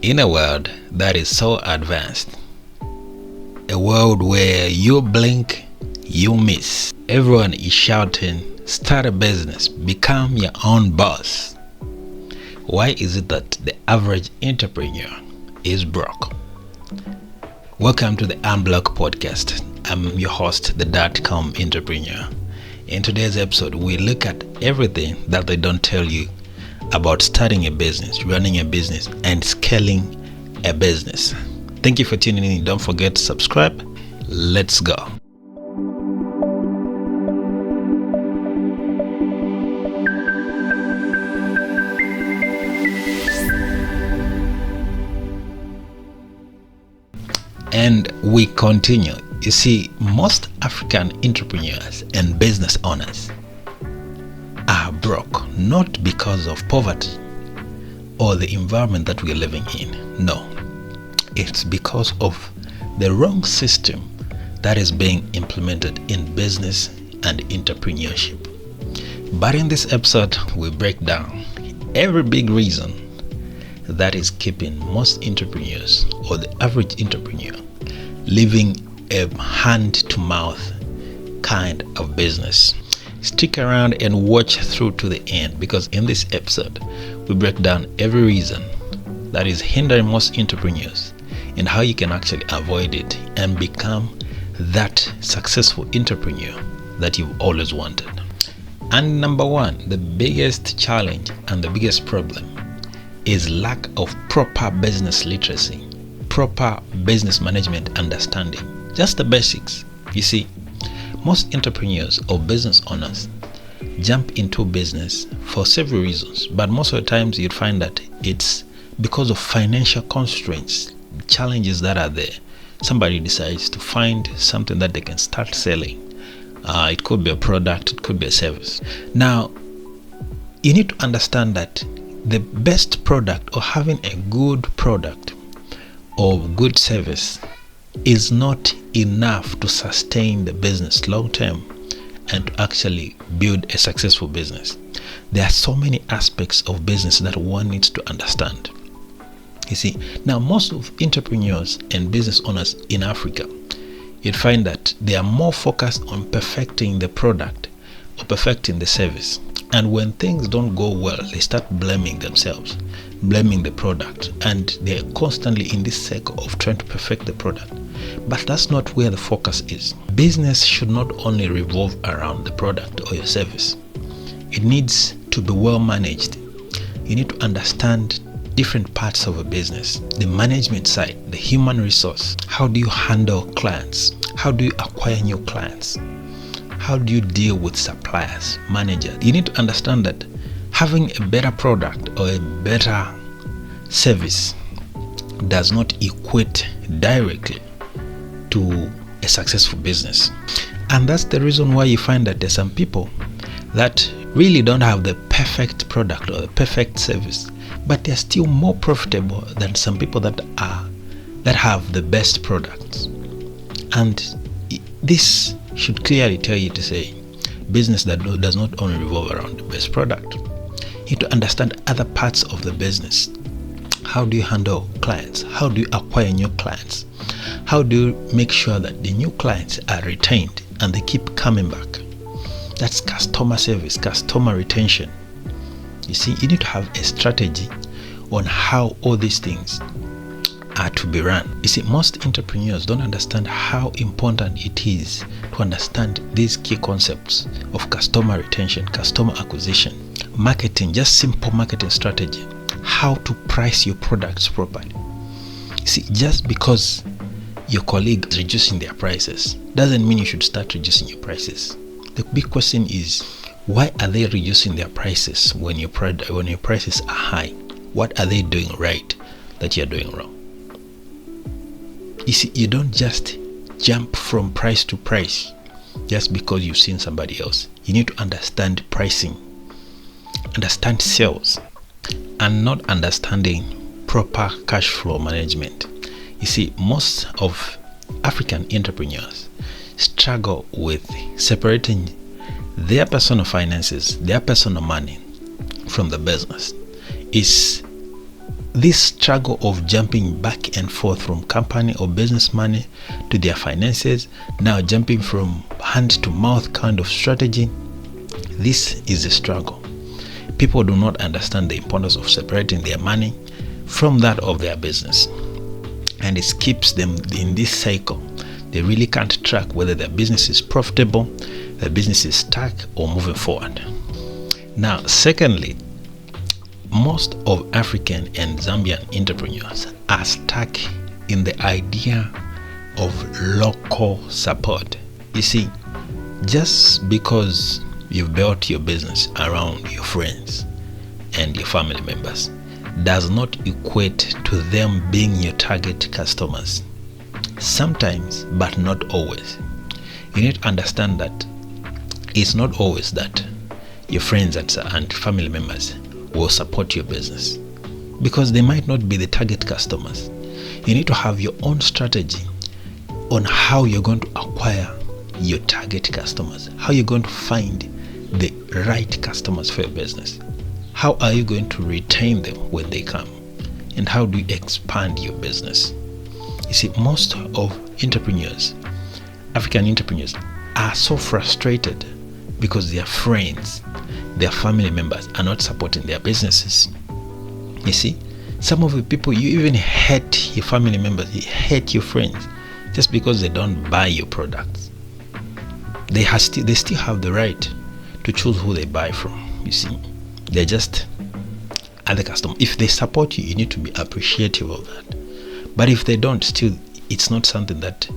In a world that is so advanced, a world where you blink, you miss, everyone is shouting, start a business, become your own boss. Why is it that the average entrepreneur is broke? Welcome to the Unblok Podcast. I'm your host, the Dotcom Entrepreneur. In today's episode, we look at everything that they don't tell you about starting a business, running a business, and scaling a business. Thank you for tuning in. Don't forget to subscribe. Let's go. And we continue. You see, most African entrepreneurs and business owners are broke, not because of poverty or the environment that we're living in. No, it's because of the wrong system that is being implemented in business and entrepreneurship. But in this episode, we break down every big reason that is keeping most entrepreneurs or the average entrepreneur living a hand-to-mouth kind of business. Stick around and watch through to the end, because in this episode we break down every reason that is hindering most entrepreneurs and how you can actually avoid it and become that successful entrepreneur that you've always wanted. And number one, the biggest challenge and the biggest problem is lack of proper business literacy, proper business management understanding, just the basics. You see, most entrepreneurs or business owners jump into business for several reasons, but most of the times you'd find that it's because of financial constraints, challenges that are there. Somebody decides to find something that they can start selling. It could be a product, it could be a service. Now, you need to understand that the best product or having a good product or good service is not enough to sustain the business long term and to actually build a successful business. There are so many aspects of business that one needs to understand. You see, now most of entrepreneurs and business owners in Africa, you'd find that they are more focused on perfecting the product or perfecting the service. And when things don't go well, they start blaming themselves, blaming the product, and they're constantly in this cycle of trying to perfect the product. But that's not where the focus is. Business should not only revolve around the product or your service. It needs to be well managed. You need to understand different parts of a business, the management side, the human resource. How do you handle clients? How do you acquire new clients? How do you deal with suppliers, managers? You need to understand that having a better product or a better service does not equate directly to a successful business. And that's the reason why you find that there's some people that really don't have the perfect product or the perfect service, but they're still more profitable than some people that have the best products. And this should clearly tell you to say business that does not only revolve around the best product. You need to understand other parts of the business. How do you handle clients? How do you acquire new clients? How do you make sure that the new clients are retained and they keep coming back? That's customer service, customer retention. You see, you need to have a strategy on how all these things are to be run. You see, most entrepreneurs don't understand how important it is to understand these key concepts of customer retention, customer acquisition, marketing, just simple marketing strategy, how to price your products properly. You see, just because your colleague is reducing their prices doesn't mean you should start reducing your prices. The big question is, why are they reducing their prices when your prices are high? What are they doing right that you're doing wrong? You see, you don't just jump from price to price just because you've seen somebody else. You need to understand pricing, understand sales, and not understanding proper cash flow management. You see, most of African entrepreneurs struggle with separating their personal finances, their personal money from the business. Is this struggle of jumping back and forth from company or business money to their finances, now jumping from hand to mouth kind of strategy, this is a struggle. People do not understand the importance of separating their money from that of their business, and it keeps them in this cycle. They really can't track whether their business is profitable, their business is stuck, or moving forward. Now, secondly, most of African and Zambian entrepreneurs are stuck in the idea of local support. You see, just because you've built your business around your friends and your family members does not equate to them being your target customers. Sometimes, but not always. You need to understand that it's not always that your friends and family members will support your business, because they might not be the target customers. You need to have your own strategy on how you're going to acquire your target customers, how you're going to find the right customers for your business, how are you going to retain them when they come, and how do you expand your business. You see, most of entrepreneurs, African entrepreneurs, are so frustrated because their friends, their family members are not supporting their businesses. You see, some of the people, you even hate your family members, you hate your friends just because they don't buy your products. They still have the right to choose who they buy from. You see, they're just other customers. If they support you, you need to be appreciative of that. But if they don't, still, it's not something that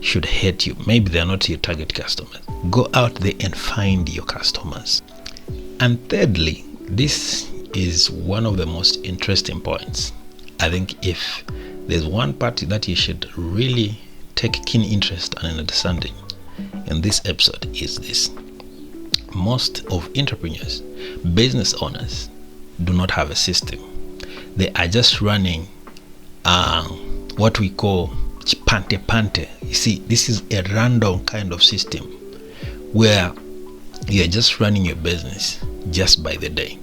should hate you. Maybe they're not your target customers. Go out there and find your customers. And thirdly, this is one of the most interesting points. I think if there's one part that you should really take keen interest and understanding in this episode, is this. Most of entrepreneurs, business owners, do not have a system. They are just running what we call pante. You see, this is a random kind of system where you're just running your business just by the day.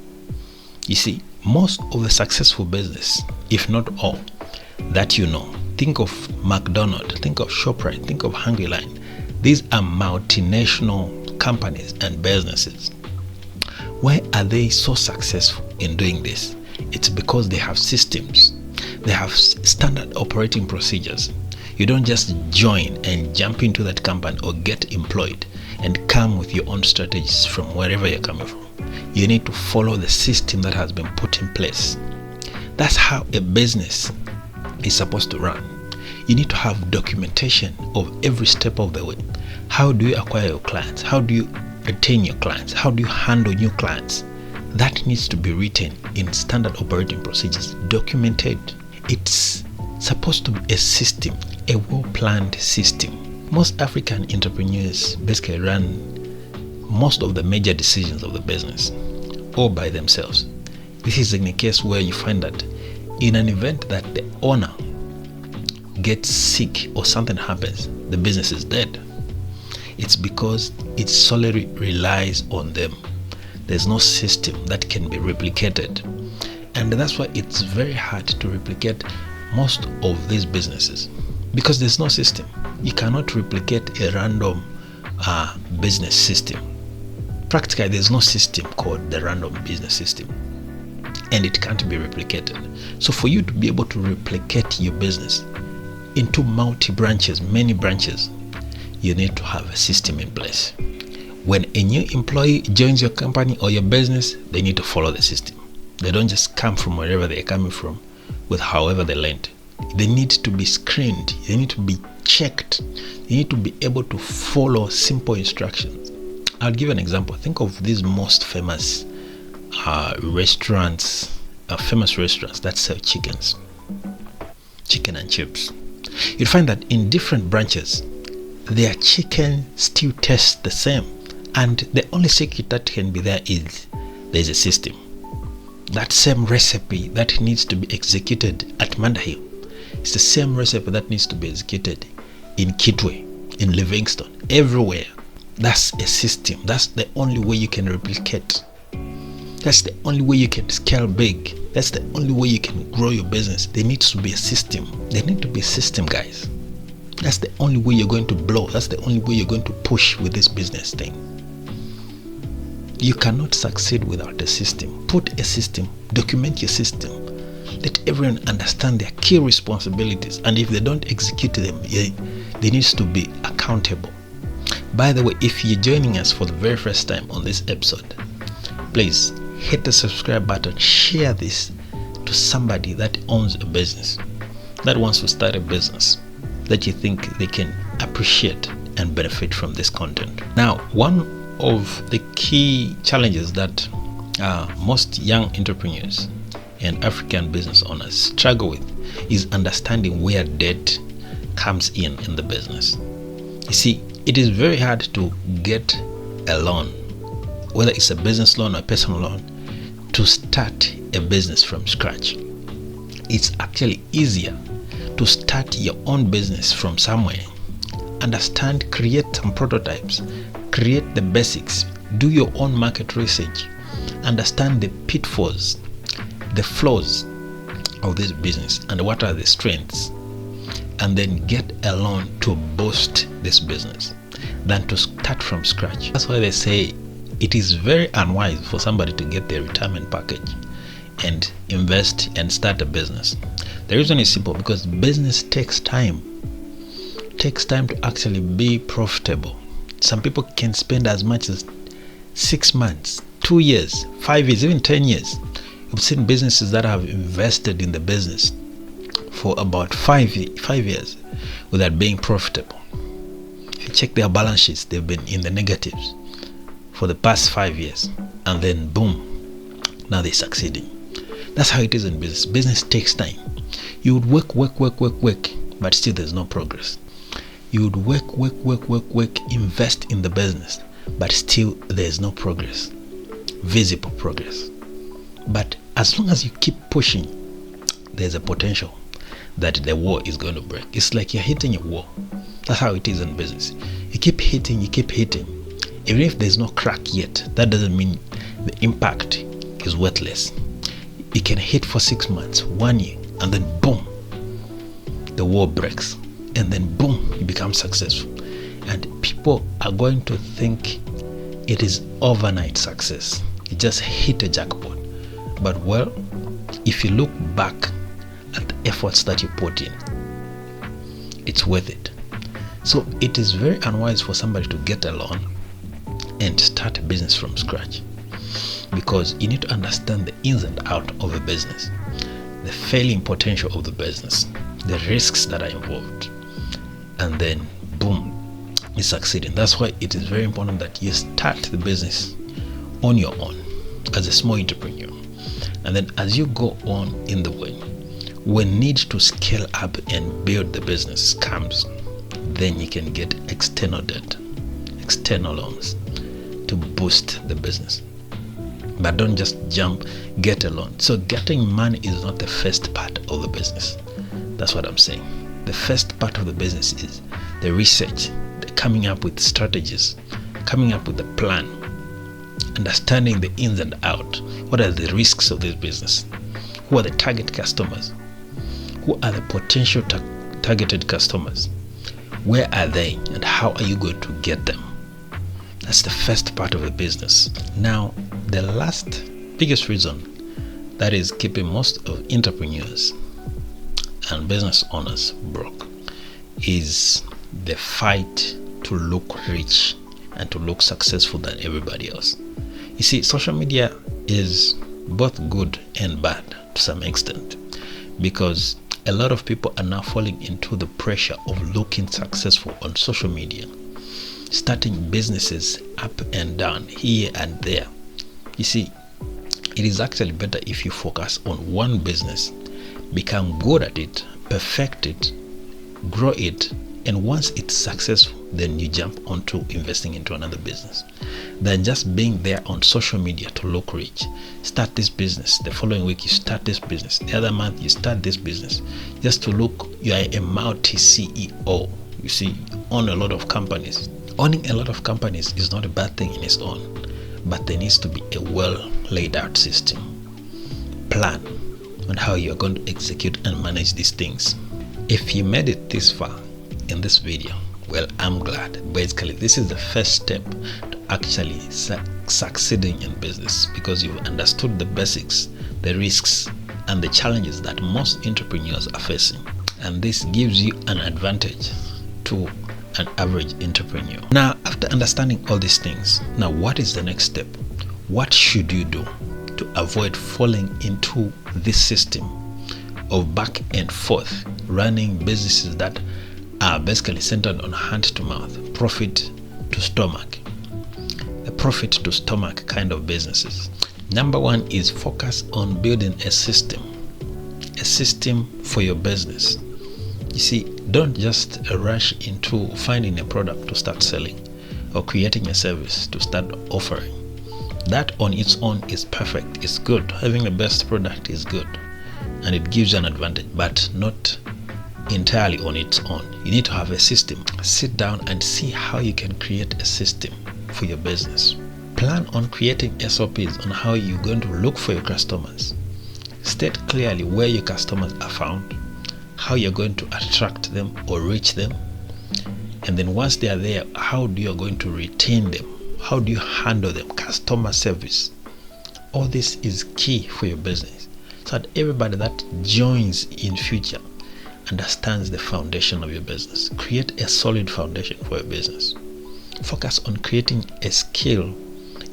You see, most of the successful business, if not all, that you know, think of McDonald's, think of ShopRite, think of Hungry Line. These are multinational companies and businesses. Why are they so successful in doing this? It's because they have systems. They have standard operating procedures. You don't just join and jump into that company or get employed and come with your own strategies from wherever you're coming from. You need to follow the system that has been put in place. That's how a business is supposed to run. You need to have documentation of every step of the way. How do you acquire your clients? How do you retain your clients? How do you handle new clients? That needs to be written in standard operating procedures, documented. It's supposed to be a system, a well-planned system. Most African entrepreneurs basically run most of the major decisions of the business all by themselves. This is in a case where you find that in an event that the owner gets sick or something happens, the business is dead. It's because it solely relies on them. There's no system that can be replicated. And that's why it's very hard to replicate most of these businesses, because there's no system. You cannot replicate a random business system. Practically, there's no system called the random business system, and it can't be replicated. So for you to be able to replicate your business into many branches, you need to have a system in place. When a new employee joins your company or your business, they need to follow the system. They don't just come from wherever they're coming from with however they learned. They need to be screened. They need to be checked. You need to be able to follow simple instructions. I'll give an example. Think of these most famous restaurants that sell chicken and chips. You'll find that in different branches, their chicken still tastes the same, and the only secret that can be there is there's a system. That same recipe that needs to be executed at Mandahill, it's the same recipe that needs to be executed in Kitwe, in Livingston, everywhere. That's a system. That's the only way you can replicate. That's the only way you can scale big. That's the only way you can grow your business. There needs to be a system. There need to be a system, guys. That's the only way you're going to blow. That's the only way you're going to push with this business thing. You cannot succeed without a system. Put a system. Document your system. Let everyone understand their key responsibilities. And if they don't execute them, they need to be accountable. By the way, if you're joining us for the very first time on this episode, please hit the subscribe button. Share this to somebody that owns a business, that wants to start a business, that you think they can appreciate and benefit from this content. Now, one of the key challenges that most young entrepreneurs and African business owners struggle with is understanding where debt comes in the business. You see, it is very hard to get a loan, whether it's a business loan or a personal loan, to start a business from scratch. It's actually easier to start your own business from somewhere. Understand, create some prototypes, create the basics, do your own market research, understand the pitfalls, the flaws of this business and what are the strengths, and then get a loan to boost this business than to start from scratch. That's why they say it is very unwise for somebody to get their retirement package and invest and start a business. The reason is simple, because business takes time. Takes time to actually be profitable. Some people can spend as much as 6 months, 2 years, 5 years, even 10 years. I've seen businesses that have invested in the business for about 5 years without being profitable. If you check their balance sheets, they've been in the negatives for the past 5 years, and then boom, now they're succeeding. That's how it is in business. Business takes time. You would work, but still there's no progress. You would work, invest in the business, but still there's no progress, visible progress. But as long as you keep pushing, there's a potential that the wall is going to break. It's like you're hitting a wall. That's how it is in business. You keep hitting. Even if there's no crack yet, that doesn't mean the impact is worthless. You can hit for 6 months, 1 year, and then boom, the wall breaks. And then boom, you become successful. And people are going to think it is overnight success. You just hit a jackpot. But well, if you look back at the efforts that you put in, it's worth it. So it is very unwise for somebody to get a loan and start a business from scratch, because you need to understand the ins and out of a business, the failing potential of the business, the risks that are involved, and then boom, you're succeeding. That's why it is very important that you start the business on your own as a small entrepreneur. And then as you go on in the way, when need to scale up and build the business comes, then you can get external debt, external loans to boost the business. But don't just get a loan. So getting money is not the first part of the business. That's what I'm saying. The first part of the business is the research, the coming up with strategies, coming up with a plan, understanding the ins and out. What are the risks of this business? Who are the target customers? Who are the potential targeted customers? Where are they, and how are you going to get them? That's the first part of the business. Now, the last biggest reason that is keeping most of entrepreneurs and business owners broke is the fight to look rich and to look successful than everybody else. You see, social media is both good and bad to some extent, because a lot of people are now falling into the pressure of looking successful on social media, starting businesses up and down, here and there. You see, it is actually better if you focus on one business, become good at it, perfect it, grow it, and once it's successful, then you jump onto investing into another business, than just being there on social media to look rich. Start this business, the following week you start this business, the other month you start this business, just to look you are a multi-CEO. You see, you own a lot of companies. Owning a lot of companies is not a bad thing in its own, but there needs to be a well laid out system, plan, on how you're going to execute and manage these things. If you made it this far in this video, well, I'm glad. Basically, this is the first step to actually succeeding in business, because you've understood the basics, the risks, and the challenges that most entrepreneurs are facing. And this gives you an advantage to an average entrepreneur. Now, after understanding all these things, now what is the next step? What should you do to avoid falling into this system of back and forth running businesses that are basically centered on hand to mouth, profit to stomach, the profit to stomach kind of businesses? Number one is focus on building a system for your business. You see, don't just rush into finding a product to start selling or creating a service to start offering. That on its own is perfect, it's good. Having the best product is good and it gives you an advantage, but not entirely on its own. You need to have a system. Sit down and see how you can create a system for your business. Plan on creating SOPs on how you're going to look for your customers. State clearly where your customers are found, how you're going to attract them or reach them, and then once they are there, how do you going to retain them? How do you handle them? Customer service. All this is key for your business, so that everybody that joins in future understands the foundation of your business. Create a solid foundation for your business. Focus on creating a skill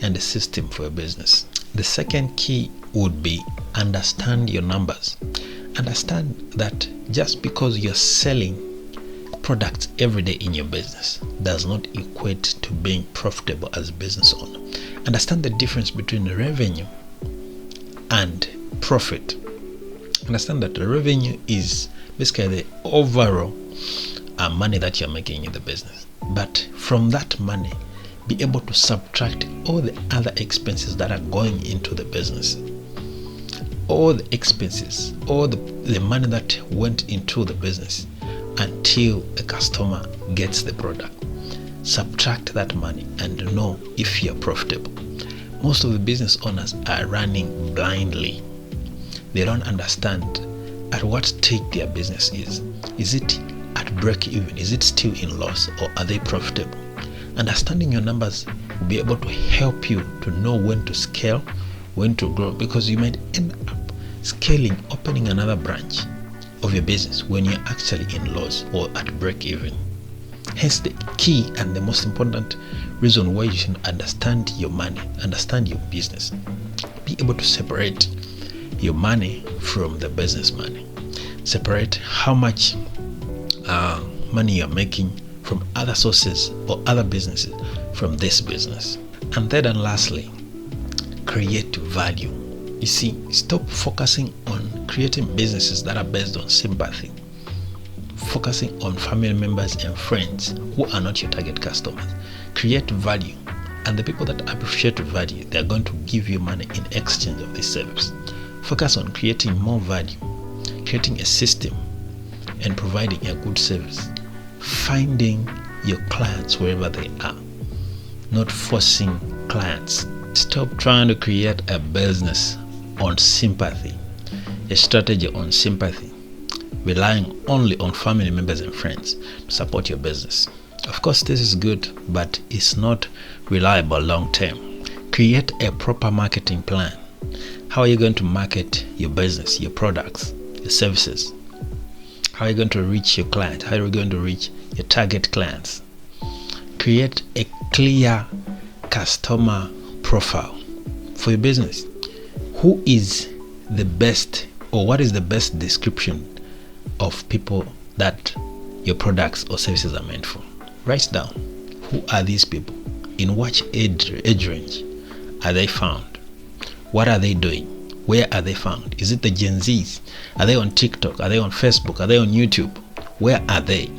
and a system for your business. The second key would be understand your numbers. Understand that just because you're selling products every day in your business does not equate to being profitable as a business owner. Understand the difference between revenue and profit. Understand that the revenue is basically the overall money that you're making in the business. But from that money, be able to subtract all the other expenses that are going into the business. All the expenses, all the money that went into the business until a customer gets the product. Subtract that money and know if you're profitable. Most of the business owners are running blindly. They don't understand at what stage their business is. Is it at break even? Is it still in loss, or are they profitable? Understanding your numbers will be able to help you to know when to scale, when to grow, because you might end up scaling, opening another branch of your business when you're actually in loss or at break even. Hence the key and the most important reason why you should understand your money, understand your business. Be able to separate your money from the business money. Separate how much money you're making from other sources or other businesses from this business. And third and lastly, create value. You see, stop focusing on creating businesses that are based on sympathy, focusing on family members and friends who are not your target customers. Create value, and the people that appreciate value, they are going to give you money in exchange of this service. Focus on creating more value, creating a system, and providing a good service. Finding your clients wherever they are, not forcing clients. Stop trying to create a business on sympathy, a strategy on sympathy, relying only on family members and friends to support your business. Of course, this is good, but it's not reliable long term. Create a proper marketing plan. How are you going to market your business, your products, your services? How are you going to reach your client? How are you going to reach your target clients? Create a clear customer profile for your business. Who is the best, or what is the best description of people that your products or services are meant for? Write down, who are these people? In which age range are they found? What are they doing? Where are they found? Is it the Gen Zs? Are they on TikTok? Are they on Facebook? Are they on YouTube? Where are they?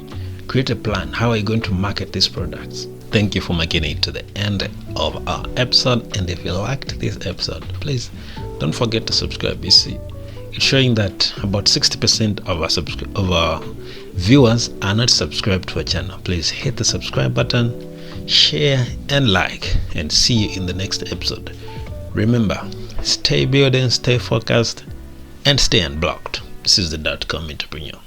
Create a plan. How are you going to market these products? Thank you for making it to the end of our episode. And if you liked this episode, please don't forget to subscribe. You see, it's showing that about 60% of our viewers are not subscribed to our channel. Please hit the subscribe button, share and like, and see you in the next episode. Remember, stay building, stay focused, and stay unblocked. This is the Dotcom Entrepreneur.